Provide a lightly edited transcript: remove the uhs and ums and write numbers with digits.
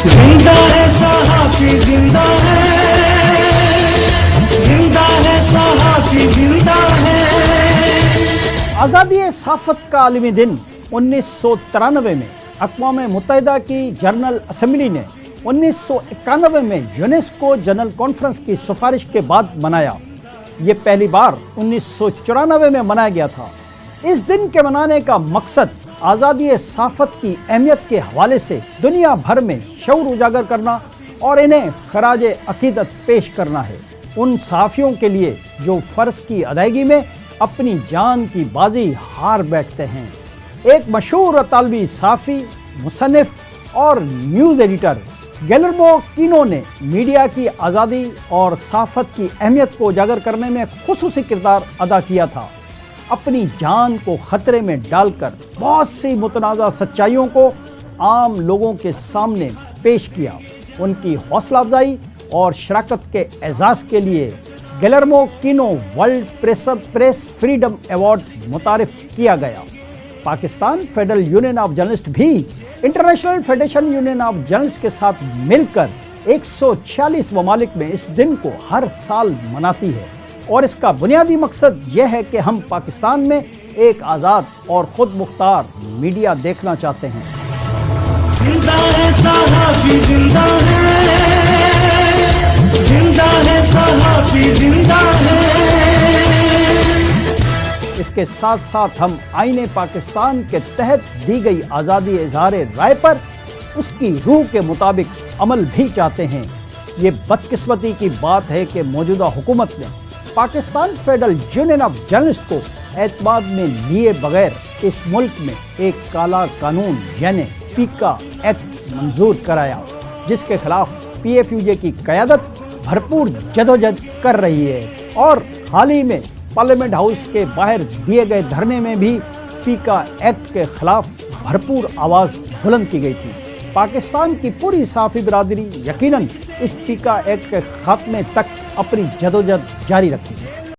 زندہ ہے صحافی زندہ ہے، زندہ ہے صحافی زندہ ہے۔ آزادی صحافت کا عالمی دن 1993 میں اقوام متحدہ کی جنرل اسمبلی نے 1991 میں یونیسکو جنرل کانفرنس کی سفارش کے بعد منایا۔ یہ پہلی بار 1994 میں منایا گیا تھا۔ اس دن کے منانے کا مقصد آزادی صحافت کی اہمیت کے حوالے سے دنیا بھر میں شعور اجاگر کرنا اور انہیں خراج عقیدت پیش کرنا ہے، ان صحافیوں کے لیے جو فرض کی ادائیگی میں اپنی جان کی بازی ہار بیٹھتے ہیں۔ ایک مشہور اطالوی صحافی، مصنف اور نیوز ایڈیٹر گیلرمو کینو نے میڈیا کی آزادی اور صحافت کی اہمیت کو اجاگر کرنے میں خصوصی کردار ادا کیا تھا۔ اپنی جان کو خطرے میں ڈال کر بہت سی متنازع سچائیوں کو عام لوگوں کے سامنے پیش کیا۔ ان کی حوصلہ افزائی اور شراکت کے اعزاز کے لیے Guillermo Cano World Press Freedom Award متعارف کیا گیا۔ Pakistan Federal Union of Journalist بھی International Federation Union of Journalist کے ساتھ مل کر 146 ممالک میں اس دن کو ہر سال مناتی ہے، اور اس کا بنیادی مقصد یہ ہے کہ ہم پاکستان میں ایک آزاد اور خود مختار میڈیا دیکھنا چاہتے ہیں۔ زندہ ہے صحافی زندہ ہے، زندہ ہے صحافی زندہ ہے۔ اس کے ساتھ ساتھ ہم آئین پاکستان کے تحت دی گئی آزادی اظہار رائے پر اس کی روح کے مطابق عمل بھی چاہتے ہیں۔ یہ بدقسمتی کی بات ہے کہ موجودہ حکومت نے Pakistan Federal Union of journalist کو اعتماد میں لیے بغیر اس ملک میں ایک کالا قانون یعنی پیکا ایکٹ منظور کرایا، جس کے خلاف پی ایف یو جے کی قیادت بھرپور جدوجہد کر رہی ہے، اور حال ہی میں پارلیمنٹ ہاؤس کے باہر دیے گئے دھرنے میں بھی پیکا ایکٹ کے خلاف بھرپور آواز بلند کی گئی تھی۔ پاکستان کی پوری صحافی برادری یقیناً اس پیکا ایکٹ کے خاتمے تک اپنی جدوجہد جاری رکھے گی۔